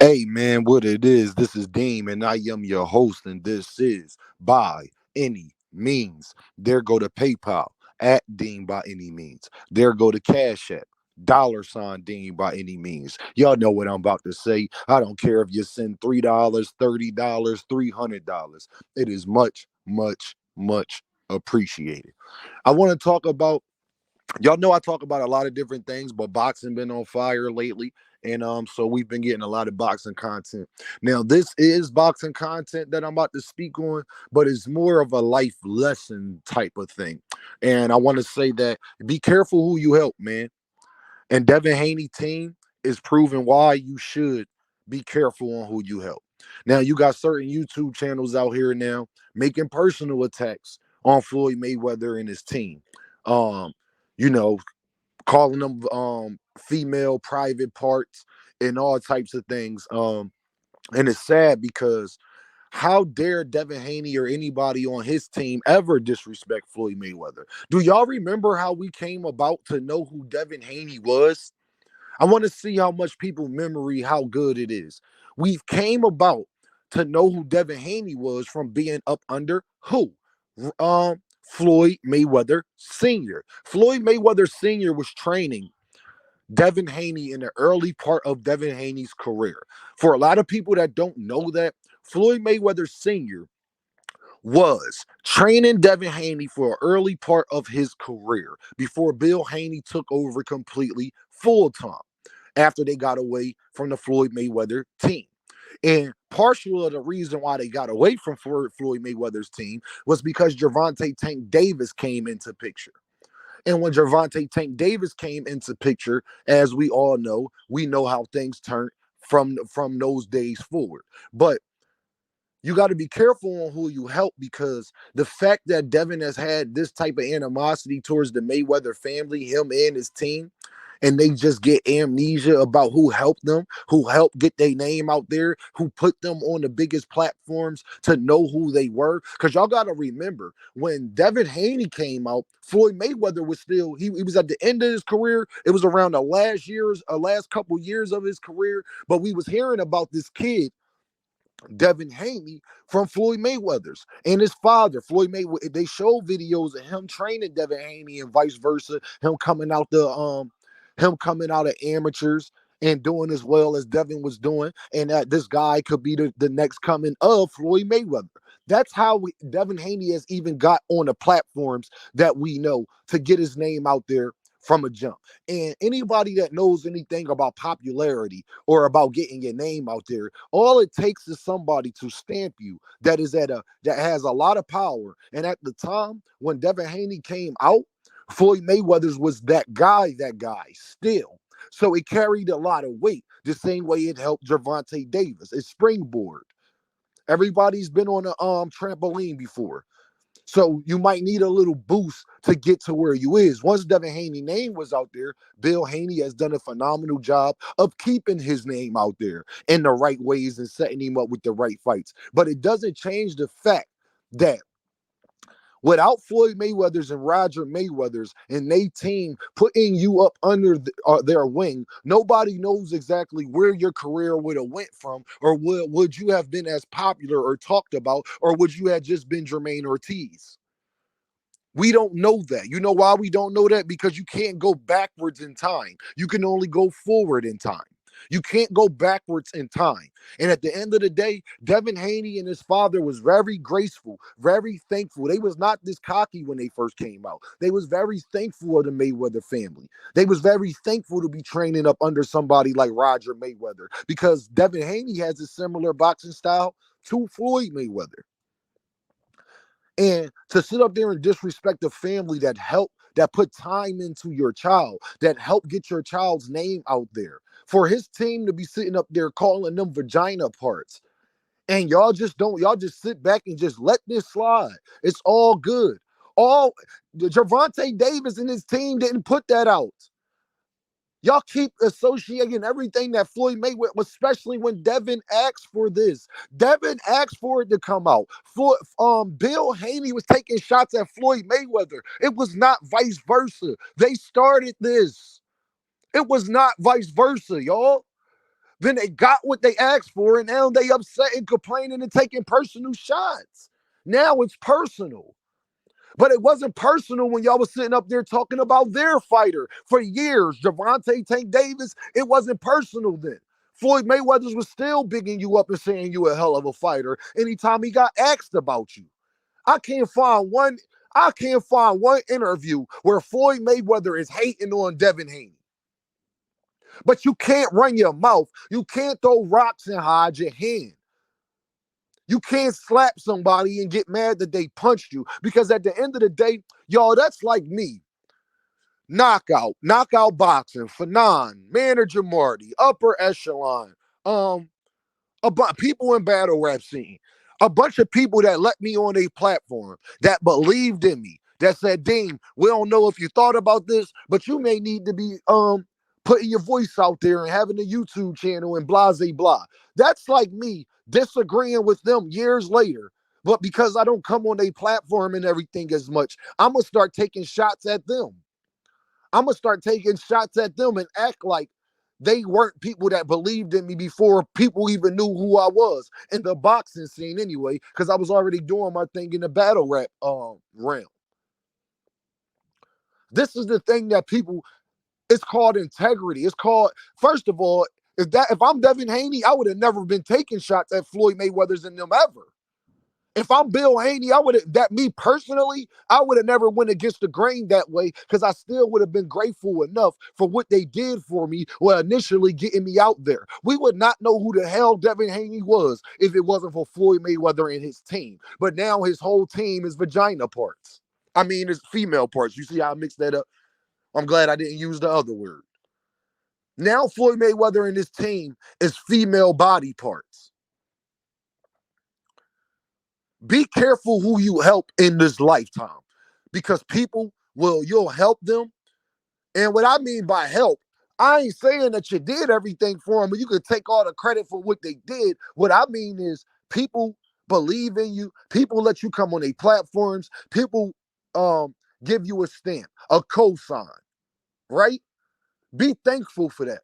Hey man, what it is, this is Deem and I am your host, and this is By Any Means. There go to PayPal at Deem by Any Means. There go to Cash App. $ Deem by any means. Y'all know what I'm about to say. I don't care if you send $3, $30, $300. It is much, much, much appreciated. I want to talk about, y'all know I talk about a lot of different things, but boxing been on fire lately, and so we've been getting a lot of boxing content. Now this is boxing content that I'm about to speak on, but it's more of a life lesson type of thing. And I want to say that be careful who you help, man. And Devin Haney team is proving why you should be careful on who you help. Now you got certain YouTube channels out here now making personal attacks on Floyd Mayweather and his team. Um, you know, calling them female private parts and all types of things. And it's sad because how dare Devin Haney or anybody on his team ever disrespect Floyd Mayweather? Do y'all remember how we came about to know who Devin Haney was? I want to see how much people memory how good it is. We've came about to know who Devin Haney was from being up under who? Floyd Mayweather Sr. Floyd Mayweather Sr. was training Devin Haney in the early part of Devin Haney's career. For a lot of people that don't know that, Floyd Mayweather Sr. was training Devin Haney for an early part of his career before Bill Haney took over completely full time after they got away from the Floyd Mayweather team. And partial of the reason why they got away from Floyd Mayweather's team was because Gervonta Tank Davis came into picture. And when Gervonta Tank Davis came into picture, as we all know, we know how things turned from those days forward. But you got to be careful on who you help, because the fact that Devin has had this type of animosity towards the Mayweather family, him and his team, and they just get amnesia about who helped them, who helped get their name out there, who put them on the biggest platforms to know who they were. Because y'all got to remember, when Devin Haney came out, Floyd Mayweather was still, he was at the end of his career. It was around the last couple years of his career, but we was hearing about this kid Devin Haney from Floyd Mayweather's and his father, Floyd Mayweather. They show videos of him training Devin Haney and vice versa. Him coming out of amateurs and doing as well as Devin was doing, and that this guy could be the next coming of Floyd Mayweather. That's how Devin Haney has even got on the platforms that we know to get his name out there from a jump. And anybody that knows anything about popularity or about getting your name out there, all it takes is somebody to stamp you that has a lot of power. And at the time when Devin Haney came out, Floyd Mayweather's was that guy still. So it carried a lot of weight, the same way it helped Gervonta Davis. It's springboard. Everybody's been on a trampoline before. So you might need a little boost to get to where you is. Once Devin Haney's name was out there, Bill Haney has done a phenomenal job of keeping his name out there in the right ways and setting him up with the right fights. But it doesn't change the fact that without Floyd Mayweather's and Roger Mayweather's and they team putting you up under their wing, nobody knows exactly where your career would have went from, or would you have been as popular or talked about, or would you have just been Jermaine Ortiz? We don't know that. You know why we don't know that? Because you can't go backwards in time. You can only go forward in time. You can't go backwards in time. And at the end of the day, Devin Haney and his father was very graceful, very thankful. They was not this cocky when they first came out. They was very thankful of the Mayweather family. They was very thankful to be training up under somebody like Roger Mayweather, because Devin Haney has a similar boxing style to Floyd Mayweather. And to sit up there and disrespect the family that put time into your child, that helped get your child's name out there, for his team to be sitting up there calling them vagina parts, and y'all just sit back and just let this slide. It's all good. All Gervonta Davis and his team didn't put that out. Y'all keep associating everything that Floyd Mayweather, especially when Devin asked for this. Devin asked for it to come out. Bill Haney was taking shots at Floyd Mayweather. It was not vice versa. They started this. It was not vice versa, y'all. Then they got what they asked for, and now they upset and complaining and taking personal shots. Now it's personal. But it wasn't personal when y'all was sitting up there talking about their fighter for years. Gervonta Tank Davis, it wasn't personal then. Floyd Mayweather was still bigging you up and saying you a hell of a fighter anytime he got asked about you. I can't find one. I can't find one interview where Floyd Mayweather is hating on Devin Haney. But you can't run your mouth. You can't throw rocks and hide your hand. You can't slap somebody and get mad that they punched you, because at the end of the day, y'all, that's like me. Knockout boxing, Fanon, Manager Marty, upper echelon, people in battle rap scene, a bunch of people that let me on a platform, that believed in me, that said, Dean, we don't know if you thought about this, but you may need to be putting your voice out there and having a YouTube channel and blah, blah, blah. That's like me disagreeing with them years later. But because I don't come on a platform and everything as much, I'm going to start taking shots at them. I'm going to start taking shots at them and act like they weren't people that believed in me before people even knew who I was in the boxing scene anyway, because I was already doing my thing in the battle rap realm. This is the thing that people, it's called integrity. It's called, first of all, if I'm Devin Haney, I would have never been taking shots at Floyd Mayweather's and them ever. If I'm Bill Haney, me personally, I would have never went against the grain that way, because I still would have been grateful enough for what they did for me, well, initially getting me out there. We would not know who the hell Devin Haney was if it wasn't for Floyd Mayweather and his team. But now his whole team is vagina parts. I mean, it's female parts. You see how I mixed that up? I'm glad I didn't use the other word. Now Floyd Mayweather and his team is female body parts. Be careful who you help in this lifetime, because you'll help them. And what I mean by help, I ain't saying that you did everything for them, but you could take all the credit for what they did. What I mean is people believe in you. People let you come on their platforms. People give you a stamp, a cosign, right? Be thankful for that.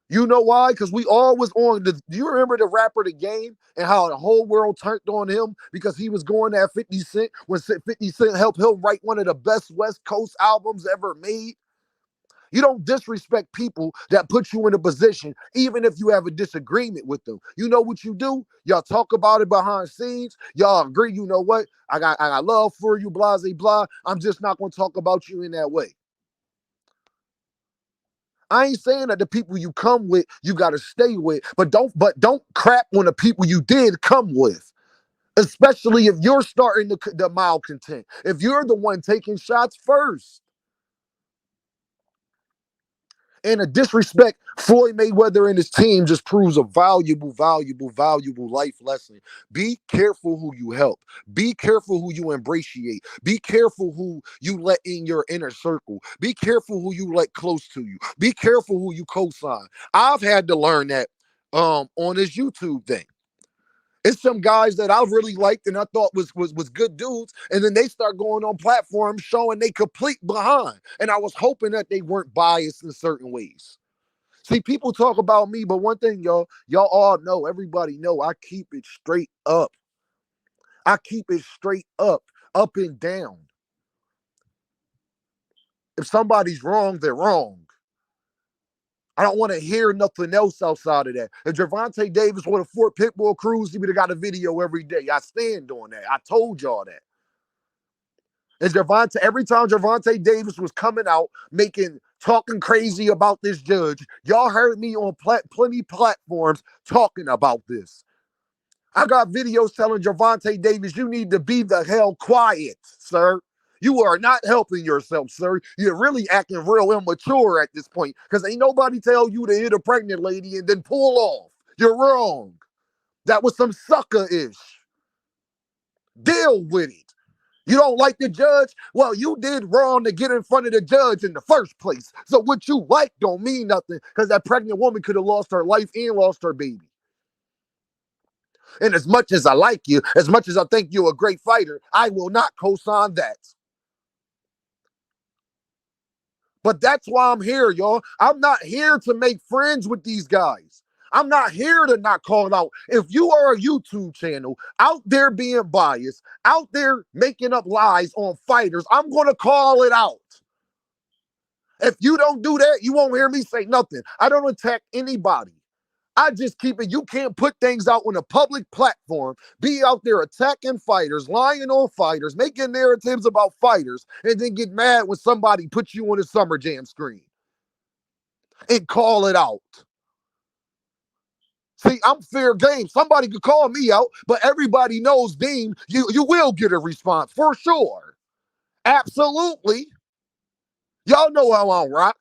You know why? Because we all was on the. Do you remember the rapper The Game and how the whole world turned on him because he was going at 50 Cent when 50 Cent helped him write one of the best West Coast albums ever made? You don't disrespect people that put you in a position, even if you have a disagreement with them. You know what you do? Y'all talk about it behind scenes. Y'all agree, you know what? I got love for you, blah, blah, blah. I'm just not going to talk about you in that way. I ain't saying that the people you come with, you got to stay with, but don't crap on the people you did come with. Especially if you're starting the malcontent. If you're the one taking shots first. And a disrespect, Floyd Mayweather and his team just proves a valuable life lesson. Be careful who you help. Be careful who you embraciate. Be careful who you let in your inner circle. Be careful who you let close to you. Be careful who you co-sign. I've had to learn that on this YouTube thing. It's some guys that I really liked and I thought was good dudes, and then they start going on platforms showing they complete behind. And I was hoping that they weren't biased in certain ways. See, people talk about me, but one thing, y'all all know, everybody know, I keep it straight up. I keep it straight up and down. If somebody's wrong, they're wrong. I don't want to hear nothing else outside of that. If Gervonta Davis would have fought Pitbull Cruz, he would have got a video every day. I stand on that. I told y'all that. And every time Gervonta Davis was coming out, talking crazy about this judge, y'all heard me on plenty platforms talking about this. I got videos telling Gervonta Davis, you need to be the hell quiet, sir. You are not helping yourself, sir. You're really acting real immature at this point, because ain't nobody tell you to hit a pregnant lady and then pull off. You're wrong. That was some sucker-ish. Deal with it. You don't like the judge? Well, you did wrong to get in front of the judge in the first place. So what you like don't mean nothing, because that pregnant woman could have lost her life and lost her baby. And as much as I like you, as much as I think you're a great fighter, I will not co-sign that. But that's why I'm here, y'all. I'm not here to make friends with these guys. I'm not here to not call it out. If you are a YouTube channel out there being biased, out there making up lies on fighters, I'm going to call it out. If you don't do that, you won't hear me say nothing. I don't attack anybody. I just keep it. You can't put things out on a public platform, be out there attacking fighters, lying on fighters, making narratives about fighters, and then get mad when somebody puts you on a Summer Jam screen and call it out. See, I'm fair game. Somebody could call me out, but everybody knows, Dean, you will get a response for sure. Absolutely. Y'all know how I'm rock.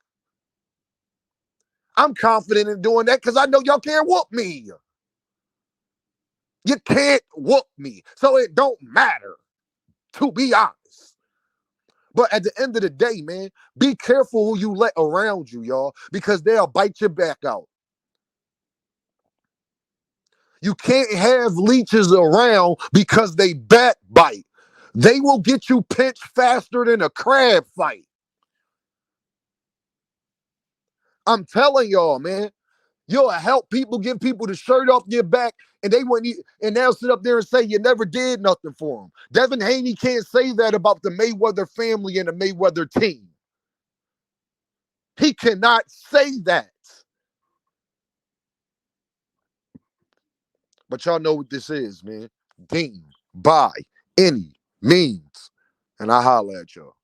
I'm confident in doing that because I know y'all can't whoop me. You can't whoop me. So it don't matter, to be honest. But at the end of the day, man, be careful who you let around you, y'all, because they'll bite your back out. You can't have leeches around because they backbite. They will get you pinched faster than a crab fight. I'm telling y'all, man. You'll help people, give people the shirt off your back, and they wouldn't, and they'll sit up there and say you never did nothing for them. Devin Haney can't say that about the Mayweather family and the Mayweather team. He cannot say that. But y'all know what this is, man. Deem by any means. And I holla at y'all.